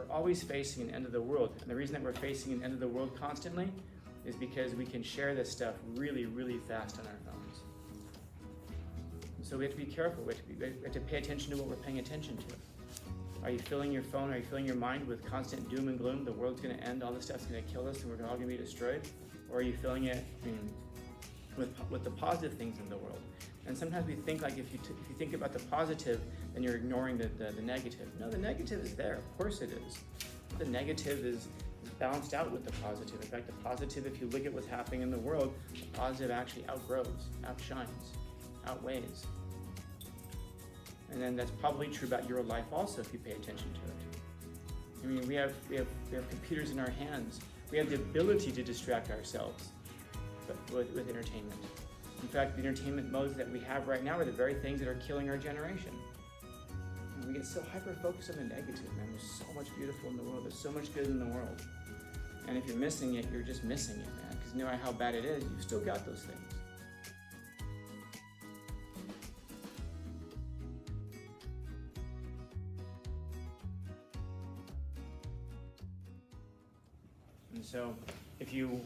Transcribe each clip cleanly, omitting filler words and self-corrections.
we're always facing an end of the world. And the reason that we're facing an end of the world constantly is because we can share this stuff really, really fast on our phones. So we have to be careful. We have to pay attention to what we're paying attention to. Are you filling your phone, are you filling your mind with constant doom and gloom? The world's going to end, all this stuff's going to kill us, and we're all going to be destroyed? Or are you filling it with the positive things in the world? And sometimes we think like if you think about the positive, then you're ignoring the negative. No, the negative is there. Of course it is. The negative is balanced out with the positive. In fact, the positive, if you look at what's happening in the world, the positive actually outgrows, outshines, outweighs. And then that's probably true about your life also if you pay attention to it. I mean, we have computers in our hands. We have the ability to distract ourselves with entertainment. In fact, the entertainment modes that we have right now are the very things that are killing our generation. And we get so hyper-focused on the negative, man. There's so much beautiful in the world. There's so much good in the world. And if you're missing it, you're just missing it, man. Because no matter how bad it is, you've still got those things. And so, if you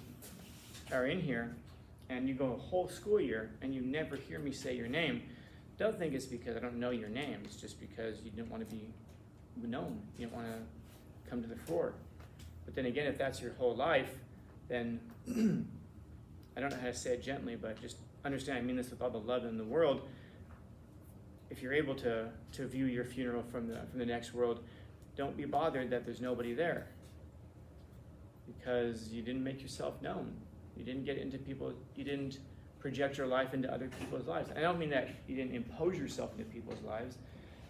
are in here and you go a whole school year and you never hear me say your name, don't think it's because I don't know your name. It's just because you didn't want to be known. You didn't want to come to the fore. But then again, if that's your whole life, then I don't know how to say it gently, but just understand, I mean this with all the love in the world. If you're able to view your funeral from the next world, don't be bothered that there's nobody there, because you didn't make yourself known. You didn't get into people, you didn't project your life into other people's lives. I don't mean that you didn't impose yourself into people's lives.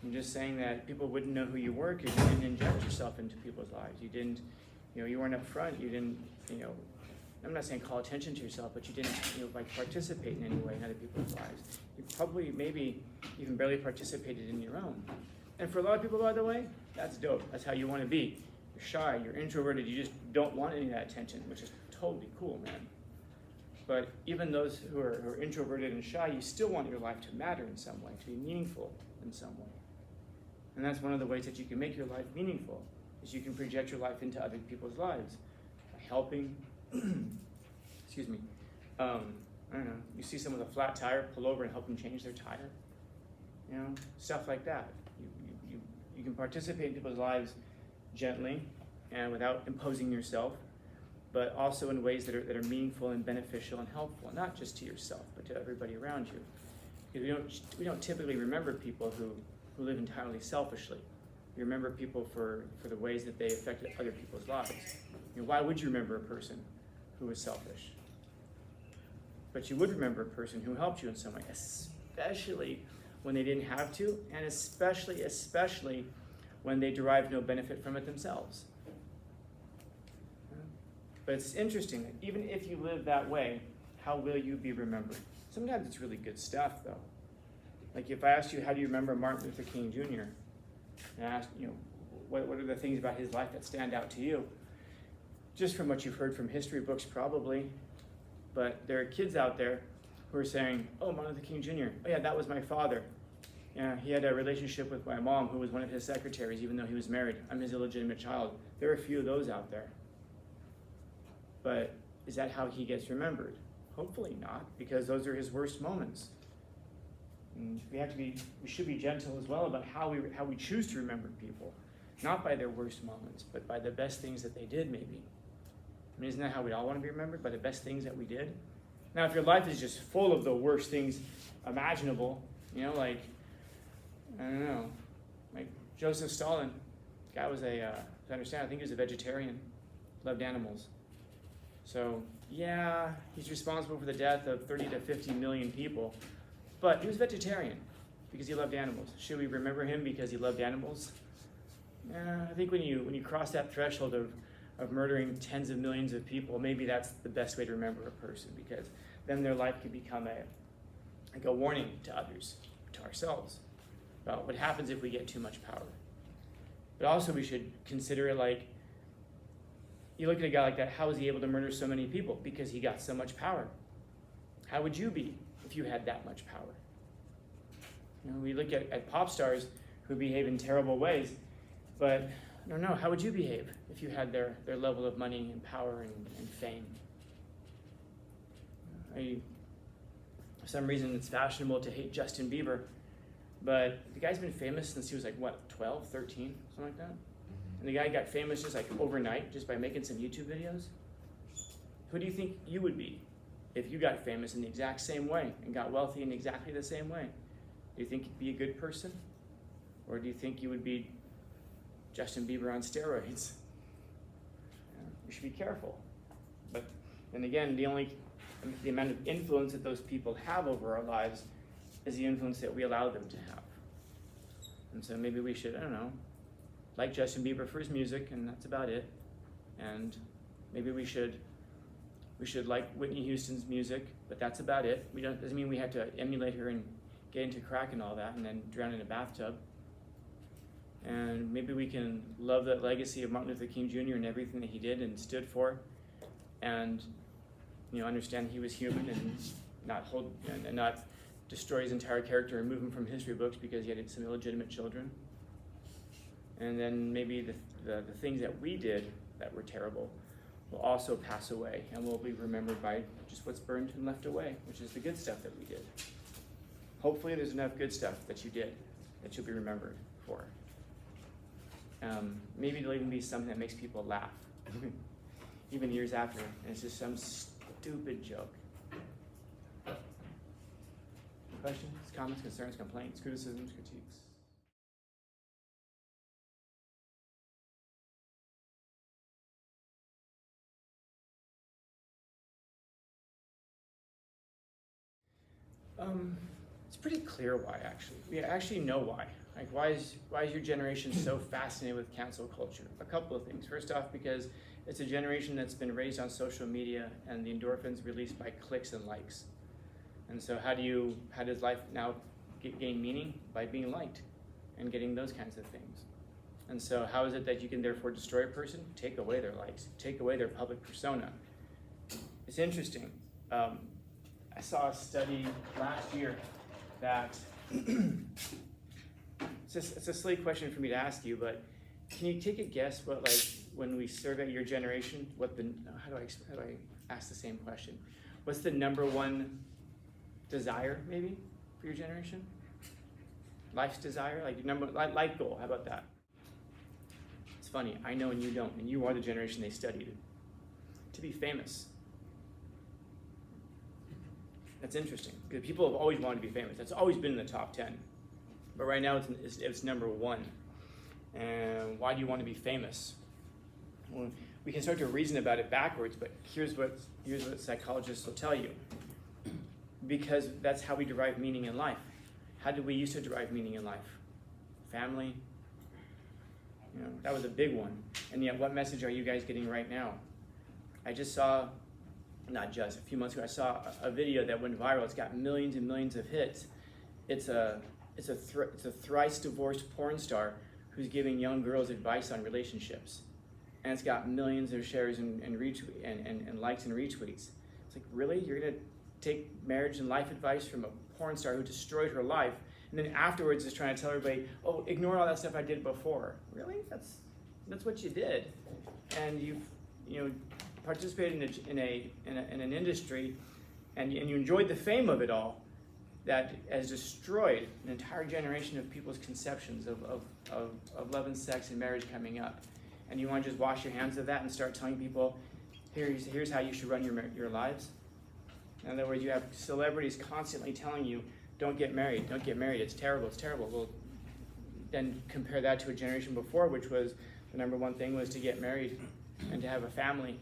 I'm just saying that people wouldn't know who you were because you didn't inject yourself into people's lives. You didn't, you weren't up front. You didn't, I'm not saying call attention to yourself, but you didn't, participate in any way in other people's lives. You probably, maybe even barely participated in your own. And for a lot of people, by the way, that's dope. That's how you want to be. You're shy, you're introverted, you just don't want any of that attention, which is totally cool, man. But even those who are introverted and shy, you still want your life to matter in some way, to be meaningful in some way. And that's one of the ways that you can make your life meaningful, is you can project your life into other people's lives by helping. Excuse me. I don't know. You see someone with a flat tire, pull over and help them change their tire. Stuff like that. You can participate in people's lives gently and without imposing yourself, but also in ways that are meaningful and beneficial and helpful, not just to yourself, but to everybody around you. Because we don't typically remember people who live entirely selfishly. We remember people for the ways that they affected other people's lives. Why would you remember a person who was selfish? But you would remember a person who helped you in some way, especially when they didn't have to, and especially when they derived no benefit from it themselves. But it's interesting that even if you live that way, how will you be remembered? Sometimes it's really good stuff, though. Like if I asked you, how do you remember Martin Luther King Jr.? And I asked, what are the things about his life that stand out to you? Just from what you've heard from history books, probably. But there are kids out there who are saying, oh, Martin Luther King Jr., oh yeah, that was my father. Yeah, he had a relationship with my mom, who was one of his secretaries, even though he was married. I'm his illegitimate child. There are a few of those out there. But is that how he gets remembered? Hopefully not, because those are his worst moments. And we should be gentle as well about how we choose to remember people, not by their worst moments, but by the best things that they did, maybe. I mean, isn't that how we all want to be remembered, by the best things that we did? Now, if your life is just full of the worst things imaginable, like, I don't know, like Joseph Stalin, guy was as I understand, I think he was a vegetarian, loved animals. So, yeah, he's responsible for the death of 30 to 50 million people, but he was vegetarian because he loved animals. Should we remember him because he loved animals? I think when you cross that threshold of murdering tens of millions of people, maybe that's the best way to remember a person, because then their life could become a warning to others, to ourselves, about what happens if we get too much power. But also we should consider it like, you look at a guy like that, how was he able to murder so many people? Because he got so much power. How would you be if you had that much power? We look at pop stars who behave in terrible ways, but I don't know, how would you behave if you had their level of money and power and fame? For some reason it's fashionable to hate Justin Bieber, but the guy's been famous since he was like, what, 12, 13, something like that? And the guy got famous just like overnight, just by making some YouTube videos. Who do you think you would be if you got famous in the exact same way and got wealthy in exactly the same way? Do you think you'd be a good person? Or do you think you would be Justin Bieber on steroids? You should be careful. But then again, the amount of influence that those people have over our lives is the influence that we allow them to have. And so maybe we should, I don't know, like Justin Bieber for his music, and that's about it. And maybe we should like Whitney Houston's music, but that's about it. Doesn't mean we have to emulate her and get into crack and all that and then drown in a bathtub. And maybe we can love the legacy of Martin Luther King Jr. and everything that he did and stood for, and understand he was human and not destroy his entire character and move him from history books because he had some illegitimate children. And then maybe the things that we did that were terrible will also pass away, and will be remembered by just what's burned and left away, which is the good stuff that we did. Hopefully there's enough good stuff that you did that you'll be remembered for. Maybe it'll even be something that makes people laugh, even years after, and it's just some stupid joke. Questions, comments, concerns, complaints, criticisms, critiques? It's pretty clear why, actually. We actually know why. Like, why is your generation so fascinated with cancel culture? A couple of things. First off, because it's a generation that's been raised on social media and the endorphins released by clicks and likes. And so how does life now gain meaning? By being liked and getting those kinds of things. And so how is it that you can therefore destroy a person? Take away their likes, take away their public persona. It's interesting. I saw a study last year that, it's a silly question for me to ask you, but can you take a guess what, like, when we survey your generation, how do I ask the same question? What's the number one desire, maybe, for your generation? Life's desire, like your life goal, how about that? It's funny, I know and you don't, and you are the generation they studied. To be famous. That's interesting, because people have always wanted to be famous. That's always been in the top 10. But right now it's number one. And why do you want to be famous? Well, we can start to reason about it backwards, but here's what psychologists will tell you. Because that's how we derive meaning in life. How did we used to derive meaning in life? Family. That was a big one. And yet, what message are you guys getting right now? I just saw, a few months ago, I saw a video that went viral. It's got millions and millions of hits. It's a thrice divorced porn star who's giving young girls advice on relationships. And it's got millions of shares and likes and retweets. It's like, really? You're gonna take marriage and life advice from a porn star who destroyed her life, and then afterwards is trying to tell everybody, oh, ignore all that stuff I did before. Really? That's what you did. And you've participated in an industry, and you enjoyed the fame of it all, that has destroyed an entire generation of people's conceptions of love and sex and marriage coming up. And you want to just wash your hands of that and start telling people, here's how you should run your lives? In other words, you have celebrities constantly telling you, don't get married, it's terrible. Well, then compare that to a generation before, which was the number one thing was to get married and to have a family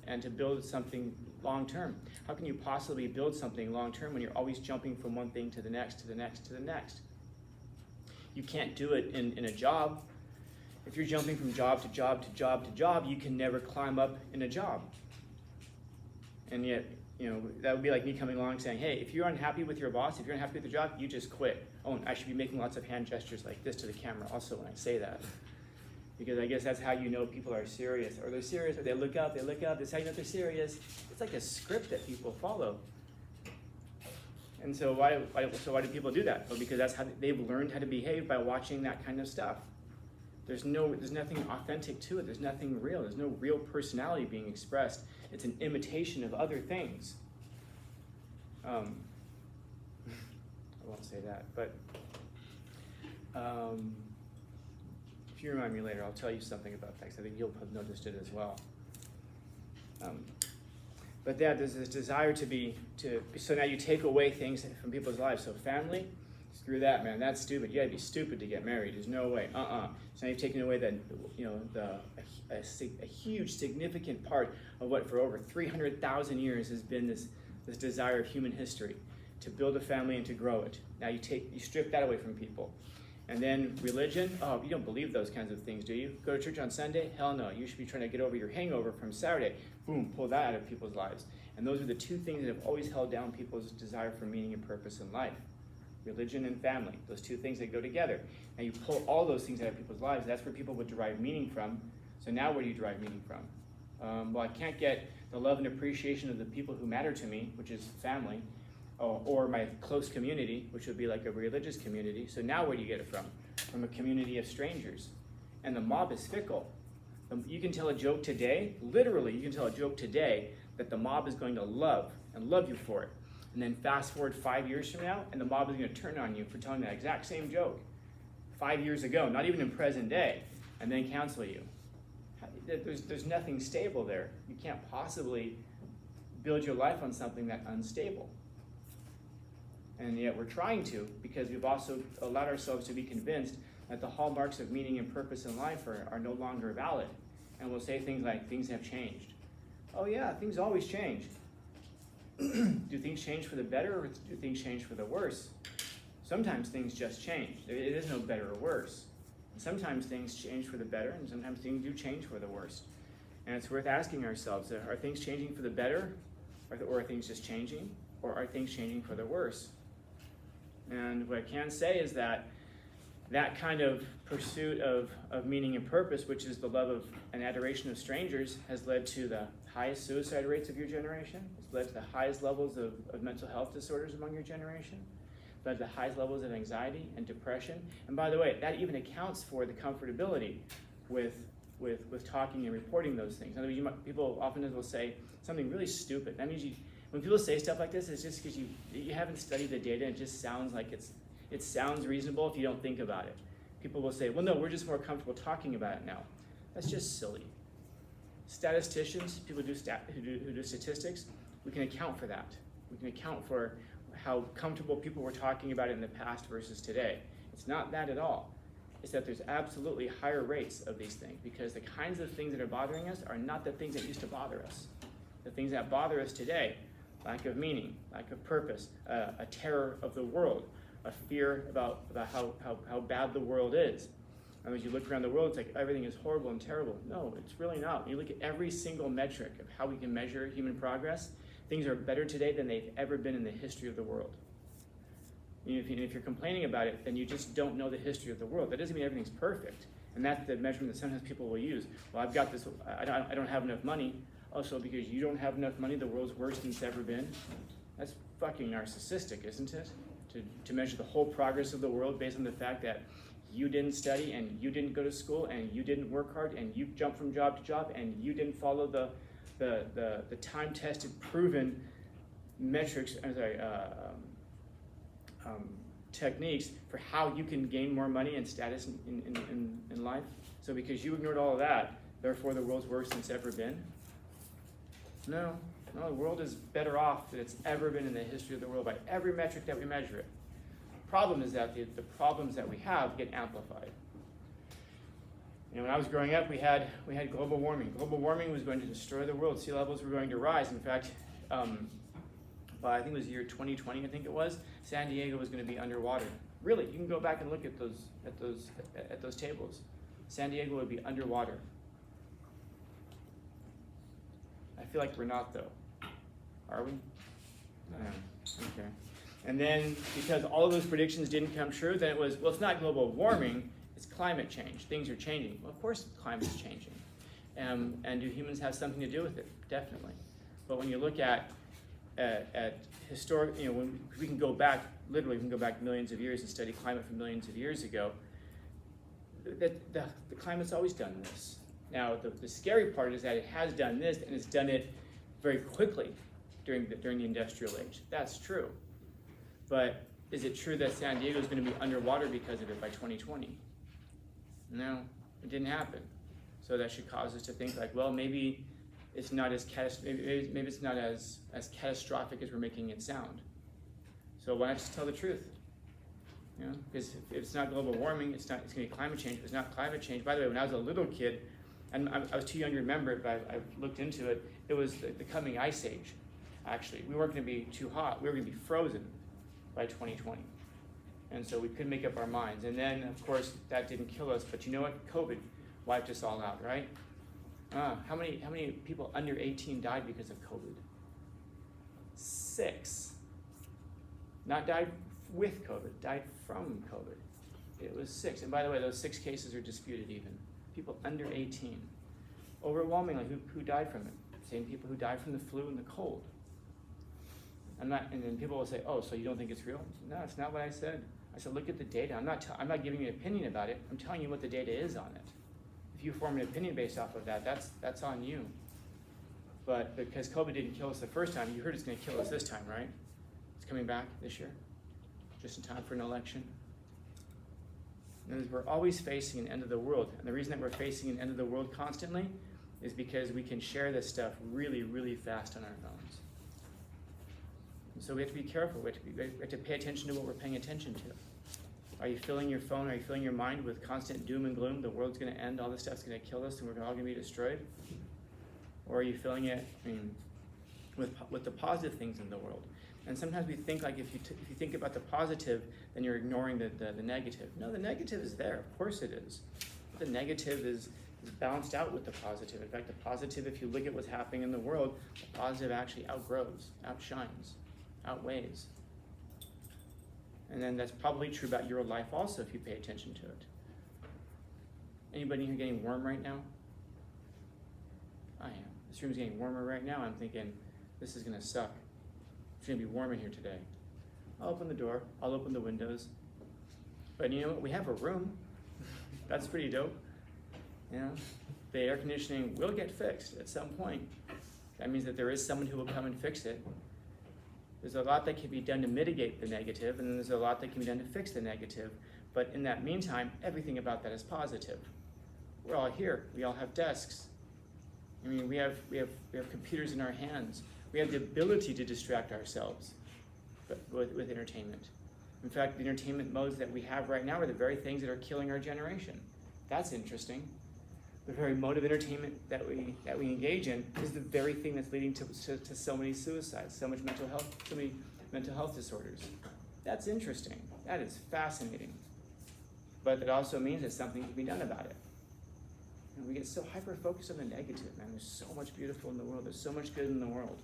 and to build something long term. How can you possibly build something long term when you're always jumping from one thing to the next, to the next, to the next? You can't do it in a job. If you're jumping from job to job to job to job, you can never climb up in a job. And yet, that would be like me coming along saying, hey, if you're unhappy with your boss, if you're unhappy with the job, you just quit. Oh, and I should be making lots of hand gestures like this to the camera also when I say that. Because I guess that's how you know people are serious. Or they're serious, or they look up, that's how you know they're serious. It's like a script that people follow. And so why do people do that? Well, because that's how they've learned how to behave by watching that kind of stuff. There's nothing authentic to it. There's nothing real. There's no real personality being expressed. It's an imitation of other things. I won't say that, but if you remind me later, I'll tell you something about that, because I think you'll have noticed it as well. But that there's this desire so now you take away things from people's lives. So family, screw that, man. That's stupid. You gotta be stupid to get married. There's no way. So now you've taken away a huge, significant part of what for over 300,000 years has been this desire of human history, to build a family and to grow it. Now you strip that away from people. And then religion, you don't believe those kinds of things, do you? Go to church on Sunday? Hell no. You should be trying to get over your hangover from Saturday. Boom, pull that out of people's lives. And those are the two things that have always held down people's desire for meaning and purpose in life. Religion and family, those two things that go together. And you pull all those things out of people's lives, that's where people would derive meaning from. So now where do you derive meaning from? Well, I can't get the love and appreciation of the people who matter to me, which is family, or my close community, which would be like a religious community. So now where do you get it from? From a community of strangers. And the mob is fickle. You can tell a joke today, literally, you can tell a joke today that the mob is going to love you for it. And then fast forward 5 years from now, and the mob is going to turn on you for telling that exact same joke 5 years ago, not even in present day, and then cancel you. There's nothing stable there. You can't possibly build your life on something that's unstable. And yet we're trying to, because we've also allowed ourselves to be convinced that the hallmarks of meaning and purpose in life are no longer valid. And we'll say things like, things have changed. Oh yeah, things always change. Do things change for the better, or do things change for the worse? Sometimes things just change. It is no better or worse. And sometimes things change for the better, and sometimes things do change for the worse. And it's worth asking ourselves, are things changing for the better, or are things just changing, or are things changing for the worse? And what I can say is that kind of pursuit of meaning and purpose, which is the love of and adoration of strangers, has led to the highest suicide rates of your generation. It's led to the highest levels of mental health disorders among your generation. It's led to the highest levels of anxiety and depression. And by the way, that even accounts for the comfortability with talking and reporting those things. In other words, people often will say something really stupid. That means when people say stuff like this, it's just because you haven't studied the data, and it just sounds like it sounds reasonable if you don't think about it. People will say, well, no, we're just more comfortable talking about it now. That's just silly. Statisticians, people who do statistics, we can account for that. We can account for how comfortable people were talking about it in the past versus today. It's not that at all. It's that there's absolutely higher rates of these things, because the kinds of things that are bothering us are not the things that used to bother us. The things that bother us today, lack of meaning, lack of purpose, a terror of the world, a fear about how bad the world is. And as you look around the world, it's like everything is horrible and terrible. No, it's really not. When you look at every single metric of how we can measure human progress, things are better today than they've ever been in the history of the world. If you're complaining about it, then you just don't know the history of the world. That doesn't mean everything's perfect. And that's the measurement that sometimes people will use. Well, I've got this, I don't have enough money. Also, because you don't have enough money, the world's worse than it's ever been. That's fucking narcissistic, isn't it? To measure the whole progress of the world based on the fact that you didn't study, and you didn't go to school, and you didn't work hard, and you jumped from job to job, and you didn't follow the time-tested, proven metrics, techniques for how you can gain more money and status in life. So because you ignored all of that, therefore the world's worse than it's ever been? No, the world is better off than it's ever been in the history of the world by every metric that we measure it. Problem is that the problems that we have get amplified. When I was growing up, we had global warming. Global warming was going to destroy the world. Sea levels were going to rise. In fact, by I think it was the year 2020, I think it was, San Diego was going to be underwater. Really, you can go back and look at those tables. San Diego would be underwater. I feel like we're not, though. Are we? No. Okay. And then, because all of those predictions didn't come true, then it was, well, it's not global warming, it's climate change. Things are changing. Well, of course climate's changing. And do humans have something to do with it? Definitely. But when you look at historic, when we can go back, literally we can go back millions of years and study climate from millions of years ago, the climate's always done this. Now, the scary part is that it has done this, and it's done it very quickly during the industrial age. That's true. But is it true that San Diego is going to be underwater because of it by 2020? No, it didn't happen. So that should cause us to think like, well, maybe it's not as maybe it's not as catastrophic as we're making it sound. So why not just tell the truth? You know, because if it's not global warming, it's going to be climate change. If it's not climate change, by the way, when I was a little kid, and I was too young to remember it, but I've looked into it, it was the coming ice age, actually. We weren't going to be too hot. We were going to be frozen by 2020. And so we couldn't make up our minds. And then, of course, that didn't kill us. But you know what? COVID wiped us all out, right? How many people under 18 died because of COVID? 6. Not died with COVID, died from COVID. It was 6. And by the way, those 6 cases are disputed even. People under 18. Overwhelmingly, who died from it? Same people who died from the flu and the cold. And then people will say, oh, so you don't think it's real? No, it's not what I said. I said, look at the data. I'm not giving you an opinion about it. I'm telling you what the data is on it. If you form an opinion based off of that, that's on you. But because COVID didn't kill us the first time, you heard it's going to kill us this time, right? It's coming back this year, just in time for an election. And we're always facing an end of the world. And the reason that we're facing an end of the world constantly is because we can share this stuff really, really fast on our phones. And so we have to be careful. We have to pay attention to what we're paying attention to. Are you filling your phone, are you filling your mind with constant doom and gloom? The world's going to end, all this stuff's going to kill us, and we're all going to be destroyed? Or are you filling it with the positive things in the world? And sometimes we think like if you think about the positive, then you're ignoring the negative. No, the negative is there. Of course it is. But the negative is balanced out with the positive. In fact, the positive, if you look at what's happening in the world, the positive actually outgrows, outshines, outweighs. And then that's probably true about your life also if you pay attention to it. Anybody here getting warm right now? I am. This room's getting warmer right now. I'm thinking, this is going to suck. It's going to be warm in here today. I'll open the door. I'll open the windows. But you know what? We have a room. That's pretty dope. You know, the air conditioning will get fixed at some point. That means that there is someone who will come and fix it. There's a lot that can be done to mitigate the negative, and then there's a lot that can be done to fix the negative. But in that meantime, everything about that is positive. We're all here. We all have desks. I mean, we have computers in our hands. We have the ability to distract ourselves with entertainment. In fact, the entertainment modes that we have right now are the very things that are killing our generation. That's interesting. The very mode of entertainment that we engage in is the very thing that's leading to so many suicides, so many mental health disorders. That's interesting. That is fascinating. But it also means that something can be done about it. And we get so hyper-focused on the negative, man. There's so much beautiful in the world. There's so much good in the world.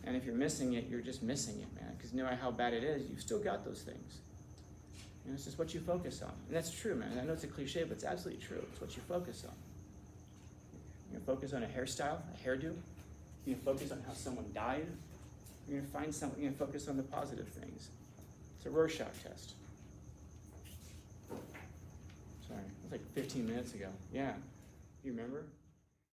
And if you're missing it, you're just missing it, man. Because no matter how bad it is, you've still got those things. And it's just what you focus on. And that's true, man. I know it's a cliche, but it's absolutely true. It's what you focus on. You're going to focus on a hairstyle, a hairdo. You're going to focus on how someone died. You're going to find something. You're going to focus on the positive things. It's a Rorschach test. Sorry, it was like 15 minutes ago. Yeah. You remember?